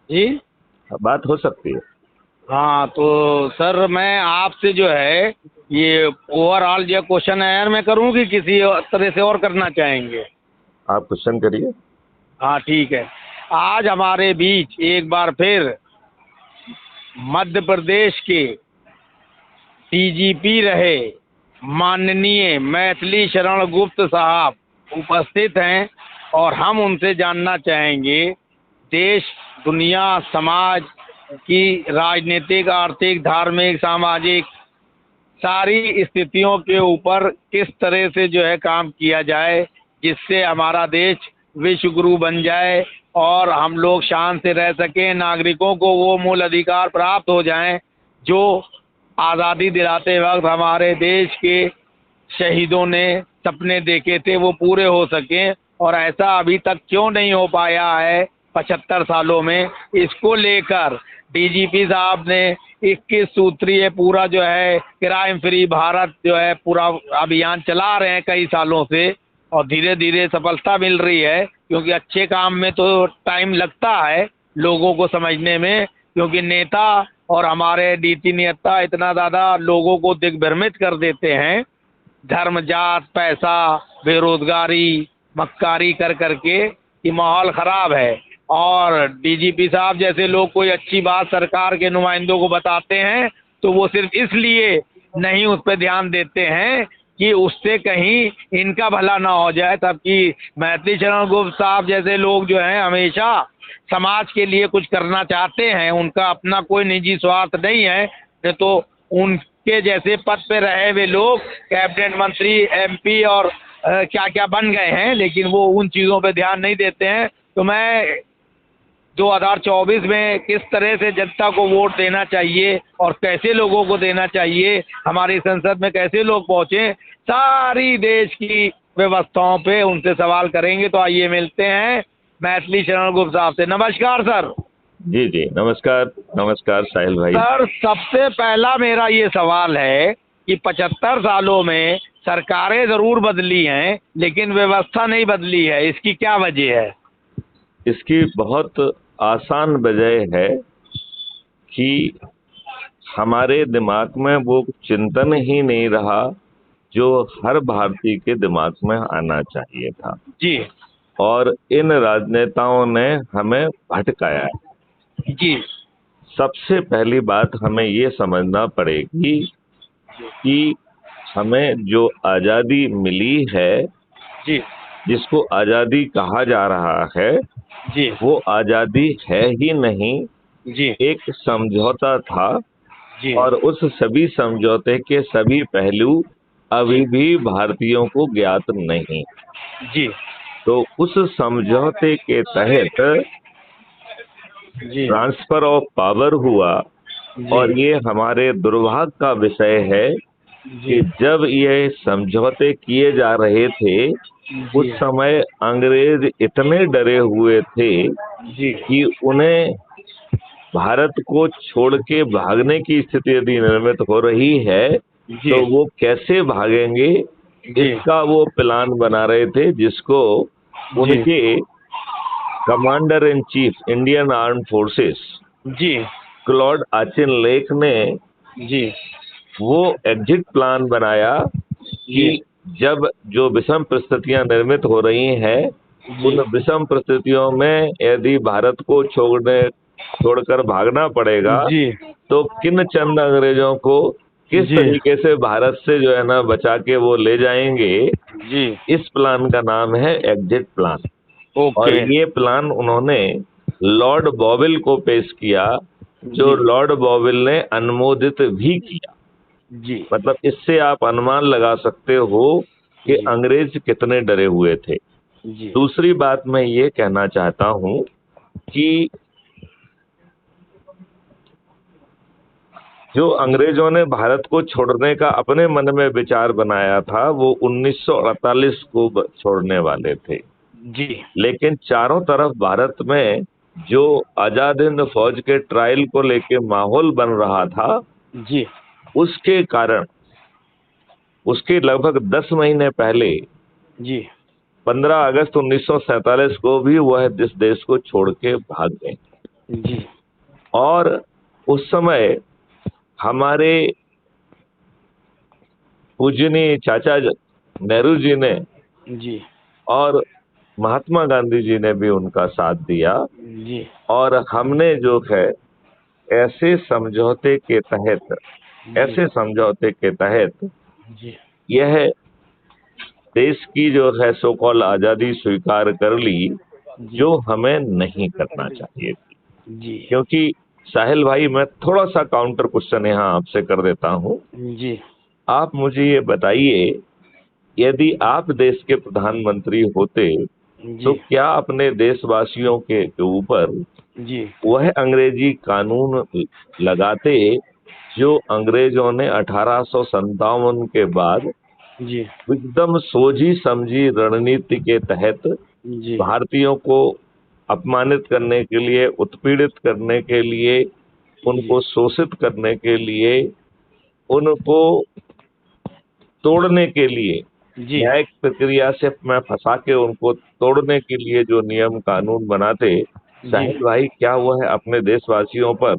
जी। बात हो सकती है। हाँ तो सर मैं आपसे जो है ये ओवरऑल जो क्वेश्चन आंसर में करूँ कि किसी और तरह से और करना चाहेंगे? आप क्वेश्चन करिए। हाँ ठीक है। आज हमारे बीच एक बार फिर मध्य प्रदेश के डीजीपी रहे माननीय मैथिली शरण गुप्त साहब उपस्थित हैं और हम उनसे जानना चाहेंगे देश, दुनिया, समाज की राजनीतिक, आर्थिक, धार्मिक, सामाजिक सारी स्थितियों के ऊपर किस तरह से जो है काम किया जाए जिससे हमारा देश विश्व गुरु बन जाए और हम लोग शान से रह सकें, नागरिकों को वो मूल अधिकार प्राप्त हो जाएं जो आज़ादी दिलाते वक्त हमारे देश के शहीदों ने सपने देखे थे वो पूरे हो सकें। और ऐसा अभी तक क्यों नहीं हो पाया है 75 सालों में, इसको लेकर डीजीपी साहब ने 21 सूत्रीय पूरा जो है क्राइम फ्री भारत जो है पूरा अभियान चला रहे हैं कई सालों से और धीरे धीरे सफलता मिल रही है क्योंकि अच्छे काम में तो टाइम लगता है लोगों को समझने में, क्योंकि नेता और हमारे नीति नियता इतना ज़्यादा लोगों को दिग्भ्रमित कर देते हैं धर्म, जात, पैसा, बेरोजगारी, मक्कारी कर करके कि माहौल खराब है। और डीजीपी साहब जैसे लोग कोई अच्छी बात सरकार के नुमाइंदों को बताते हैं तो वो सिर्फ इसलिए नहीं उस पर ध्यान देते हैं कि उससे कहीं इनका भला ना हो जाए। तबकि मैथिली शरण गुप्त साहब जैसे लोग जो हैं हमेशा समाज के लिए कुछ करना चाहते हैं, उनका अपना कोई निजी स्वार्थ नहीं है। नहीं तो उनके जैसे पद पे रहे हुए लोग कैबिनेट मंत्री, एमपी और क्या क्या बन गए हैं, लेकिन वो उन चीज़ों पे ध्यान नहीं देते हैं। तो मैं 2024 में किस तरह से जनता को वोट देना चाहिए और कैसे लोगों को देना चाहिए, हमारी संसद में कैसे लोग पहुंचे, सारी देश की व्यवस्थाओं पे उनसे सवाल करेंगे। तो आइए मिलते हैं मैथिली शरण गुप्त साहब से। नमस्कार सर। जी जी, नमस्कार। नमस्कार साहिल भाई। सर सबसे पहला मेरा ये सवाल है कि 75 सालों में सरकारें जरूर बदली हैं लेकिन व्यवस्था नहीं बदली है, इसकी क्या वजह है? इसकी बहुत आसान वजह है कि हमारे दिमाग में वो चिंतन ही नहीं रहा जो हर भारतीय के दिमाग में आना चाहिए था। जी। और इन राजनेताओं ने हमें भटकाया है। जी। सबसे पहली बात हमें ये समझना पड़ेगी कि हमें जो आजादी मिली है, जी। जिसको आजादी कहा जा रहा है, जी। वो आजादी है ही नहीं, जी। एक समझौता था। जी। और उस सभी समझौते के सभी पहलू जी। अभी भी भारतीयों को ज्ञात नहीं। जी। तो उस समझौते के तहत जी। ट्रांसफर ऑफ पावर हुआ। जी। और ये हमारे दुर्भाग्य का विषय है जी। कि जब ये समझौते किए जा रहे थे उस जी। समय अंग्रेज इतने डरे हुए थे जी। कि उन्हें भारत को छोड़ के भागने की स्थिति यदि निर्मित हो रही है जी। तो वो कैसे भागेंगे, जी। इसका वो प्लान बना रहे थे, जिसको जी। उनके commander in chief Indian arm forces जी। क्लॉड आचिन लेक ने जी। वो एग्जिट प्लान बनाया कि जी। जब जो विषम परिस्थितियां निर्मित हो रही हैं जी। उन विषम परिस्थितियों में यदि भारत को छोड़कर भागना पड़ेगा जी। तो किन चंद अंग्रेजों को किस जी। तरीके से भारत से जो है ना बचा के वो ले जाएंगे। जी। इस प्लान का नाम है एग्जिट प्लान। और ओके। ये प्लान उन्होंने लॉर्ड बॉविल को पेश किया, जो जी। लॉर्ड बॉविल ने अनुमोदित भी किया। जी। मतलब इससे आप अनुमान लगा सकते हो कि जी। अंग्रेज कितने डरे हुए थे। जी। दूसरी बात मैं ये कहना चाहता हूं कि जो अंग्रेजों ने भारत को छोड़ने का अपने मन में विचार बनाया था वो 1948 को छोड़ने वाले थे। जी। लेकिन चारों तरफ भारत में जो आजाद हिंद फौज के ट्रायल को लेके माहौल बन रहा था, जी। उसके कारण उसके लगभग 10 महीने पहले जी। 15 अगस्त 1947 को भी वह इस देश को छोड़ के भाग गए। जी। और उस समय हमारे पूजनीय चाचा नेहरू जी ने जी। और महात्मा गांधी जी ने भी उनका साथ दिया, जी। और हमने जो है ऐसे समझौते के तहत जी। जी। यह देश की जो है सो कॉल आजादी स्वीकार कर ली, जी। जो हमें नहीं करना चाहिए थी। जी। क्योंकि साहिल भाई, मैं थोड़ा सा काउंटर क्वेश्चन यहाँ आपसे कर देता हूँ। जी। आप मुझे ये बताइए, यदि आप देश के प्रधानमंत्री होते तो जी। क्या अपने देशवासियों के ऊपर जी। वह अंग्रेजी कानून लगाते जो अंग्रेजों ने 1857 के बाद जी। एकदम सोची समझी रणनीति के तहत जी। भारतीयों को अपमानित करने के लिए, उत्पीड़ित करने के लिए, जी। उनको शोषित करने के लिए, उनको तोड़ने के लिए, जी। न्यायिक प्रक्रिया से में फंसा के उनको तोड़ने के लिए जो नियम कानून बनाते, जी। साहिल भाई, क्या वह अपने देशवासियों पर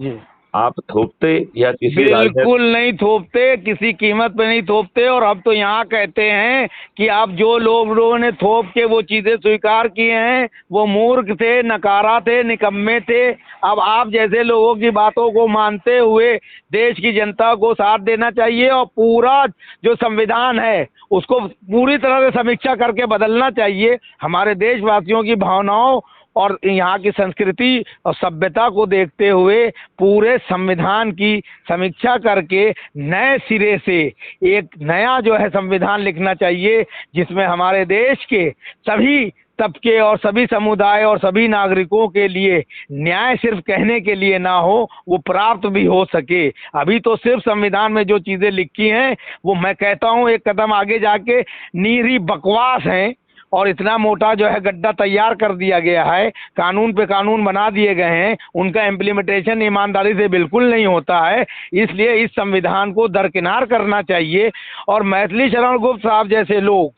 जी। आप थोपते या किसी राजनीतिक? बिल्कुल नहीं थोपते, किसी कीमत पे नहीं थोपते। और अब तो यहाँ कहते हैं कि अब जो लोगों ने थोप के वो चीजें स्वीकार किए हैं वो मूर्ख थे, नकारा थे, निकम्मे थे। अब आप जैसे लोगों की बातों को मानते हुए देश की जनता को साथ देना चाहिए और पूरा जो संविधान है उसको पूरी तरह से समीक्षा करके बदलना चाहिए। हमारे देशवासियों की भावनाओं और यहाँ की संस्कृति और सभ्यता को देखते हुए पूरे संविधान की समीक्षा करके नए सिरे से एक नया जो है संविधान लिखना चाहिए, जिसमें हमारे देश के सभी तबके और सभी समुदाय और सभी नागरिकों के लिए न्याय सिर्फ कहने के लिए ना हो, वो प्राप्त भी हो सके। अभी तो सिर्फ संविधान में जो चीज़ें लिखी हैं वो मैं कहता हूँ एक कदम आगे जाके नीरी बकवास हैं, और इतना मोटा जो है गड्ढा तैयार कर दिया गया है, कानून पे कानून बना दिए गए हैं, उनका इम्प्लीमेंटेशन ईमानदारी से बिल्कुल नहीं होता है। इसलिए इस संविधान को दरकिनार करना चाहिए और मैथिली शरण गुप्त साहब जैसे लोग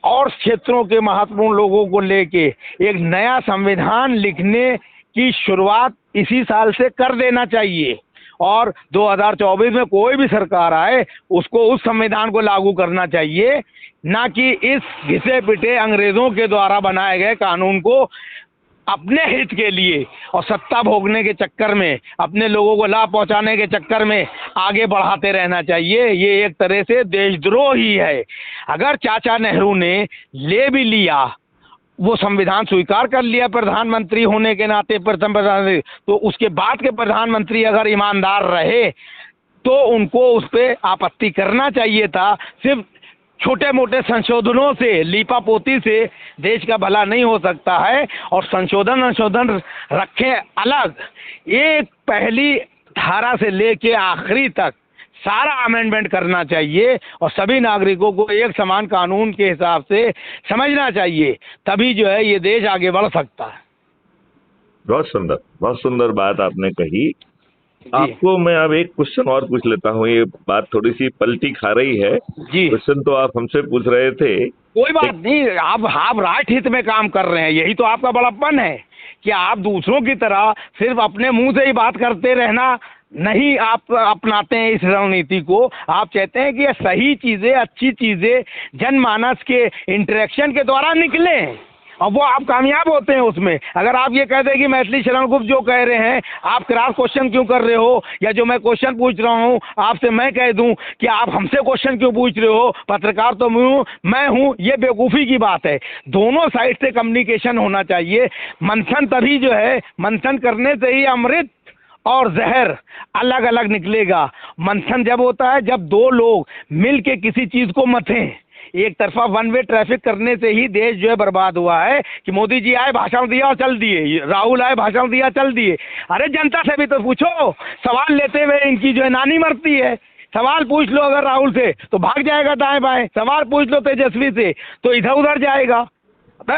और क्षेत्रों के महत्वपूर्ण लोगों को लेके एक नया संविधान लिखने की शुरुआत इसी साल से कर देना चाहिए, और 2024 में कोई भी सरकार आए उसको उस संविधान को लागू करना चाहिए, ना कि इस घिसे पिटे अंग्रेजों के द्वारा बनाए गए कानून को अपने हित के लिए और सत्ता भोगने के चक्कर में, अपने लोगों को लाभ पहुंचाने के चक्कर में आगे बढ़ाते रहना चाहिए। ये एक तरह से देशद्रोह ही है। अगर चाचा नेहरू ने ले भी लिया, वो संविधान स्वीकार कर लिया प्रधानमंत्री होने के नाते, प्रथम प्रधानमंत्री, तो उसके बाद के प्रधानमंत्री अगर ईमानदार रहे तो उनको उस पर आपत्ति करना चाहिए था। सिर्फ छोटे मोटे संशोधनों से, लीपापोती से देश का भला नहीं हो सकता है, और संशोधन रखें अलग। एक पहली धारा से लेके आखिरी तक सारा अमेंडमेंट करना चाहिए और सभी नागरिकों को एक समान कानून के हिसाब से समझना चाहिए, तभी जो है ये देश आगे बढ़ सकता है। बहुत सुंदर बात आपने कही। आपको मैं अब एक क्वेश्चन और पूछ लेता हूँ, ये बात थोड़ी सी पलटी खा रही है। जी। क्वेश्चन तो आप हमसे पूछ रहे थे, कोई बात नहीं, आप राष्ट्र हित में काम कर रहे हैं, यही तो आपका बड़प्पन है कि आप दूसरों की तरह सिर्फ अपने मुंह से ही बात करते रहना नहीं आप अपनाते हैं इस रणनीति को। आप चाहते हैं कि ये सही चीज़ें, अच्छी चीज़ें जनमानस के इंटरेक्शन के द्वारा निकलें, और वो आप कामयाब होते हैं उसमें। अगर आप ये कहते हैं कि मैथिली शरण गुप्त जो कह रहे हैं आप क्रॉस क्वेश्चन क्यों कर रहे हो, या जो मैं क्वेश्चन पूछ रहा हूँ आपसे मैं कह दूं कि आप हमसे क्वेश्चन क्यों पूछ रहे हो, पत्रकार तो मैं हूँ, ये बेवकूफ़ी की बात है। दोनों साइड से कम्युनिकेशन होना चाहिए। मंथन तभी जो है, मंथन करने से ही अमृत और जहर अलग अलग निकलेगा। मंथन जब होता है जब दो लोग मिल के किसी चीज़ को मथें। एक तरफा वन वे ट्रैफिक करने से ही देश जो है बर्बाद हुआ है कि मोदी जी आए भाषण दिया और चल दिए, राहुल आए भाषण दिया चल दिए। अरे जनता से भी तो पूछो, सवाल लेते हुए इनकी जो है नानी मरती है। सवाल पूछ लो अगर राहुल से तो भाग जाएगा दाएं बाएं, सवाल पूछ लो तेजस्वी से तो इधर उधर जाएगा।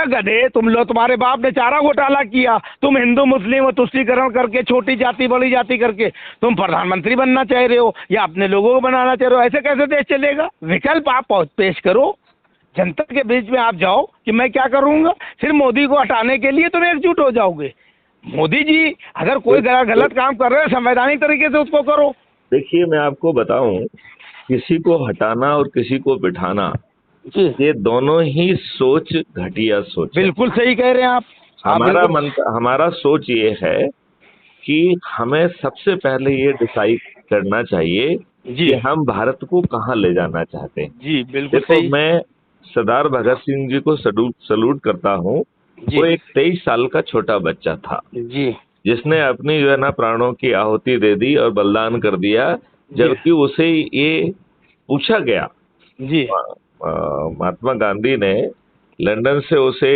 गधे तुम लोग, तुम्हारे बाप ने चारा घोटाला किया, तुम हिंदू मुस्लिम तुष्टीकरण करके, छोटी जाति बड़ी जाति करके तुम प्रधानमंत्री बनना चाह रहे हो या अपने लोगों को बनाना चाह रहे हो। ऐसे कैसे देश चलेगा? विकल्प आप पेश करो, जनता के बीच में आप जाओ कि मैं क्या करूंगा। सिर्फ मोदी को हटाने के लिए तुम एकजुट हो जाओगे, मोदी जी अगर कोई गलत काम कर रहे हैं संवैधानिक तरीके से उसको करो। देखिए, मैं आपको बताऊं, किसी को हटाना और किसी को बिठाना, जी ये दोनों ही सोच घटिया सोच है। बिल्कुल सही कह रहे हैं आप हमारा सोच ये है कि हमें सबसे पहले ये डिसाइड करना चाहिए जी कि हम भारत को कहाँ ले जाना चाहते हैं। जी बिल्कुल देखो, सही। मैं सरदार भगत सिंह जी को सलूट करता हूँ। जी वो एक 23 साल का छोटा बच्चा था जी जिसने अपनी जो है ना प्राणों की आहुति दे दी और बलिदान कर दिया, जी जबकि उसे ये पूछा गया। जी महात्मा गांधी ने लंदन से उसे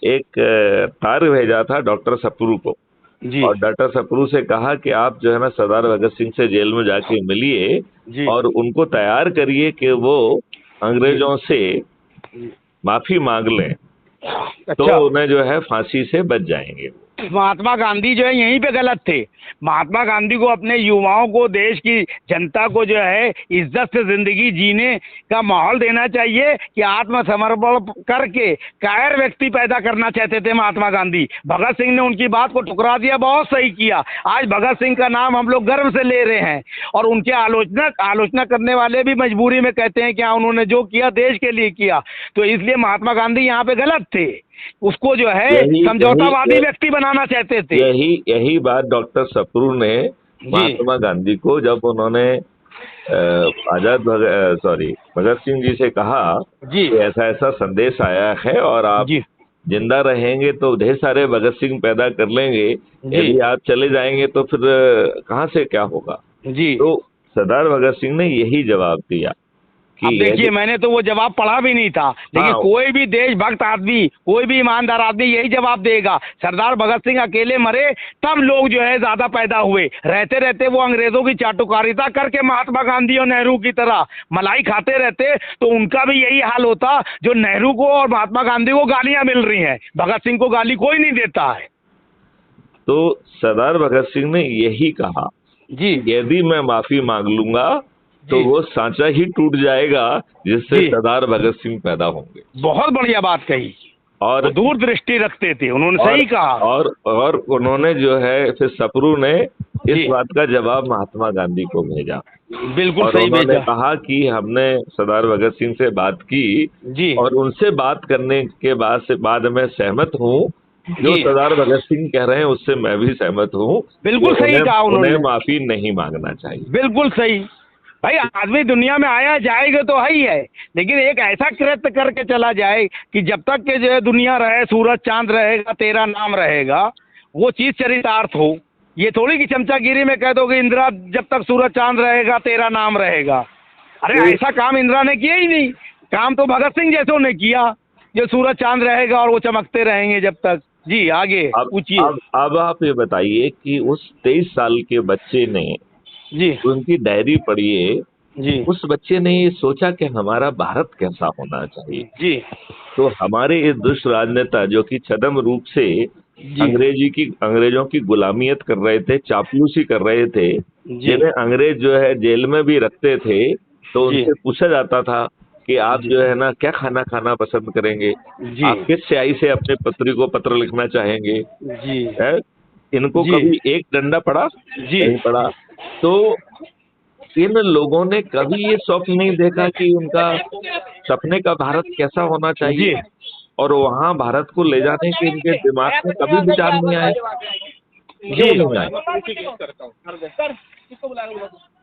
एक तार भेजा था डॉक्टर सप्रू को, जी और डॉक्टर सप्रू से कहा कि आप जो है ना सरदार भगत सिंह से जेल में जाके मिलिए जी और उनको तैयार करिए कि वो अंग्रेजों से माफी मांग लें, तो अच्छा। उन्हें जो है फांसी से बच जाएंगे। महात्मा गांधी जो है यहीं पे गलत थे। महात्मा गांधी को अपने युवाओं को, देश की जनता को जो है इज्जत से जिंदगी जीने का माहौल देना चाहिए कि आत्मसमर्पण करके कायर व्यक्ति पैदा करना चाहते थे महात्मा गांधी। भगत सिंह ने उनकी बात को ठुकरा दिया, बहुत सही किया। आज भगत सिंह का नाम हम लोग गर्व से ले रहे हैं और उनके आलोचना करने वाले भी मजबूरी में कहते हैं कि हाँ उन्होंने जो किया देश के लिए किया। तो इसलिए महात्मा गांधी यहाँ पे गलत थे, उसको जो है समझौतावादी व्यक्ति बनाना चाहते थे। यही बात डॉक्टर सप्रू ने महात्मा गांधी को, जब उन्होंने भगत सिंह जी से कहा कि ऐसा ऐसा संदेश आया है और आप जिंदा रहेंगे तो ढेर सारे भगत सिंह पैदा कर लेंगे, यदि आप चले जाएंगे तो फिर कहाँ से क्या होगा। तो सरदार भगत सिंह ने यही जवाब दिया। अब देखिए, मैंने तो वो जवाब पढ़ा भी नहीं था, लेकिन कोई भी देशभक्त आदमी, कोई भी ईमानदार आदमी यही जवाब देगा। सरदार भगत सिंह अकेले मरे तब लोग जो है ज्यादा पैदा हुए, रहते रहते वो अंग्रेजों की चाटुकारिता करके महात्मा गांधी और नेहरू की तरह मलाई खाते रहते तो उनका भी यही हाल होता जो नेहरू को और महात्मा गांधी को गालियां मिल रही हैं। भगत सिंह को गाली कोई नहीं देता है। तो सरदार भगत सिंह ने यही कहा जी, यदि मैं माफी मांग लूंगा तो वो सांचा ही टूट जाएगा जिससे सरदार भगत सिंह पैदा होंगे। बहुत बढ़िया बात कही और दूर दृष्टि रखते थे उन्होंने, सही कहा। और उन्होंने जो है फिर सप्रू ने इस बात का जवाब महात्मा गांधी को भेजा। बिल्कुल सही भेजा। उन्होंने कहा कि हमने सरदार भगत सिंह से बात की और उनसे बात करने के बाद मैं सहमत हूँ, जो सरदार भगत सिंह कह रहे हैं उससे मैं भी सहमत हूँ। बिल्कुल सही कहा उन्होंने, माफी नहीं मांगना चाहिए। बिल्कुल सही भाई, आदमी दुनिया में आया जाएगा तो है ही है, लेकिन एक ऐसा कृत्य करके चला जाए कि जब तक के जो है दुनिया रहे, सूरज चांद रहेगा तेरा नाम रहेगा, वो चीज चरितार्थ हो। ये थोड़ी कि चमचागिरी में कह दो कि इंदिरा जब तक सूरज चांद रहेगा तेरा नाम रहेगा। अरे ऐसा काम इंदिरा ने किया ही नहीं, काम तो भगत सिंह जैसों ने किया, जो सूरज चांद रहेगा और वो चमकते रहेंगे जब तक। जी आगे पूछिए। अब आप ये बताइए कि उस 23 साल के बच्चे ने उनकी डायरी पढ़िए, उस बच्चे ने ये सोचा कि हमारा भारत कैसा होना चाहिए। तो हमारे ये दुष्ट राजनेता जो कि छद्म रूप से अंग्रेजों की गुलामियत कर रहे थे, चापलूसी कर रहे थे, जिन्हें अंग्रेज जो है जेल में भी रखते थे, तो उनसे पूछा जाता था कि आप जो है ना क्या खाना पसंद करेंगे, आप किस स्याही से अपने पत्री को पत्र लिखना चाहेंगे। इनको कभी एक डंडा पड़ा? नहीं पड़ा। तो इन लोगों ने कभी ये स्वप्न नहीं देखा कि उनका सपने का भारत कैसा होना चाहिए, और वहाँ भारत को ले जाने के इनके दिमाग में कभी विचार नहीं आए। क्यों नहीं आए?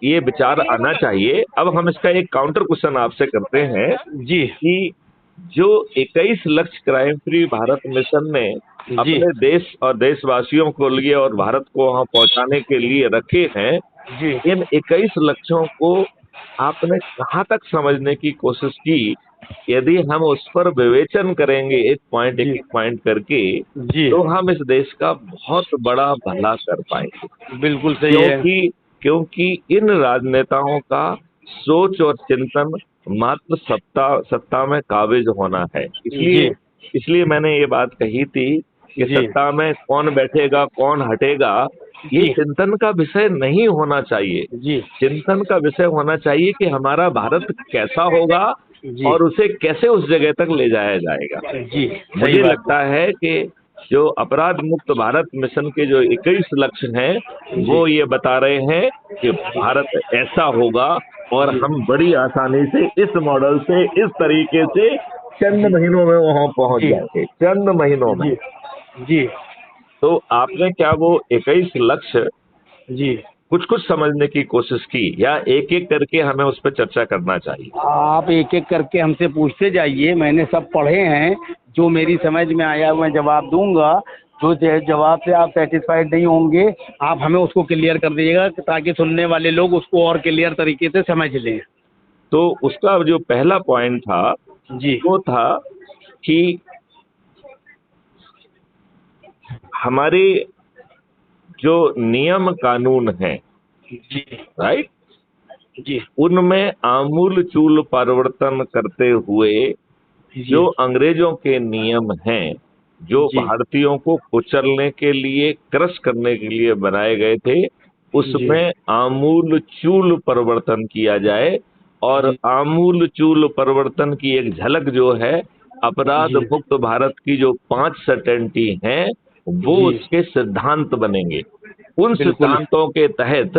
ये विचार आना चाहिए। अब हम इसका एक काउंटर क्वेश्चन आपसे करते हैं कि जो 21 लक्ष्य क्राइम फ्री भारत मिशन ने अपने देश और देशवासियों को लिए और भारत को वहाँ पहुँचाने के लिए रखे हैं, इन 21 लक्ष्यों को आपने कहाँ तक समझने की कोशिश की? यदि हम उस पर विवेचन करेंगे एक पॉइंट करके, तो हम इस देश का बहुत बड़ा भला कर पाएंगे। बिल्कुल सही है। क्योंकि इन राजनेताओं का सोच और चिंतन मात्र सत्ता में काबिज होना है। इसलिए मैंने ये बात कही थी कि सत्ता में कौन बैठेगा कौन हटेगा, ये चिंतन का विषय नहीं होना चाहिए। चिंतन का विषय होना चाहिए कि हमारा भारत कैसा होगा और उसे कैसे उस जगह तक ले जाया जाएगा। मुझे लगता है कि जो अपराध मुक्त भारत मिशन के जो 21 लक्ष्य हैं वो ये बता रहे हैं कि भारत ऐसा होगा और हम बड़ी आसानी से इस मॉडल से इस तरीके से चंद महीनों में वहां पहुंच जी। जाएंगे, चंद महीनों में। जी जी तो आपने क्या वो 21 लक्ष्य जी। कुछ कुछ समझने की कोशिश की या एक एक करके हमें उस पर चर्चा करना चाहिए? आप एक एक करके हमसे पूछते जाइए, मैंने सब पढ़े हैं, जो मेरी समझ में आया मैं जवाब दूंगा। जो जवाब से आप सेटिस्फाइड नहीं होंगे आप हमें उसको क्लियर कर दीजिएगा, ताकि सुनने वाले लोग उसको और क्लियर तरीके से समझ लें। तो उसका जो पहला पॉइंट था जी वो था कि हमारे जो नियम कानून हैं, जी राइट, जी उनमें आमूल चूल परिवर्तन करते हुए जी जो अंग्रेजों के नियम हैं, जो जी भारतीयों को कुचलने के लिए, क्रश करने के लिए बनाए गए थे, जी उसमें आमूल चूल परिवर्तन किया जाए। और जी आमूल चूल परिवर्तन की एक झलक जो है, अपराध जी मुक्त भारत की जो 5 सर्टेनिटी हैं वो जी उसके सिद्धांत बनेंगे। उन बिल्कुल सिद्धांतों के तहत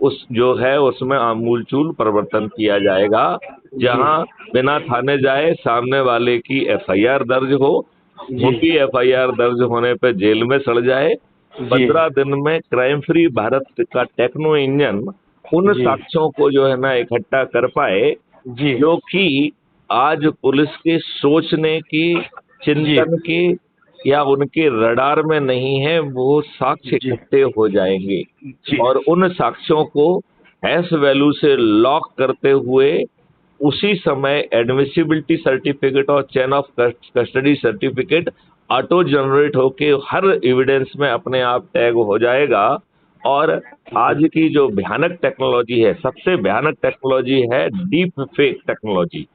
उस जो है उसमें आमूलचूल परिवर्तन किया जाएगा, जी जहां बिना थाने जाए सामने वाले की एफआईआर दर्ज हो, जी उनकी एफआईआर दर्ज होने पे जेल में सड़ जाए, जी 15 दिन में क्राइम फ्री भारत का टेक्नो इंजन उन जी साक्ष्यों को जो है ना इकट्ठा कर पाए जी जो कि आज पुलिस के सोचने की, जी चिंतन की या उनके रडार में नहीं है, वो साक्ष्य जी इकट्ठे हो जाएंगे। जी और उन साक्ष्यों को हैश वैल्यू से लॉक करते हुए उसी समय एडमिसिबिलिटी सर्टिफिकेट और chain of custody certificate auto generate होके हर एविडेंस में अपने आप टैग हो जाएगा। और आज की जो भयानक टेक्नोलॉजी है, सबसे भयानक टेक्नोलॉजी है डीप फेक टेक्नोलॉजी।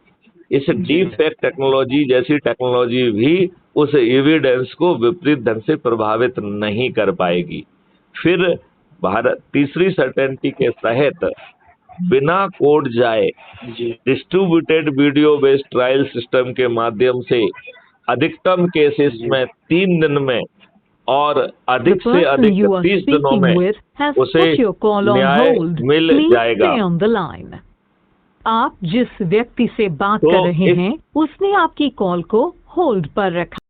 इस डीप फेक टेक्नोलॉजी जैसी टेक्नोलॉजी भी उस एविडेंस को विपरीत ढंग से प्रभावित नहीं कर पाएगी। फिर भारत तीसरी सर्टेनिटी के तहत बिना कोर्ट जाए जी distributed video based trial system के माध्यम से अधिकतम केसेस जी में 3 दिन में और The अधिक से person अधिक you are 30 दिनों speaking में with has उसे put your call on न्याय hold. मिल Please जाएगा। stay on the line. आप जिस व्यक्ति से बात तो कर रहे इस हैं उसने आपकी कॉल को होल्ड पर रखा।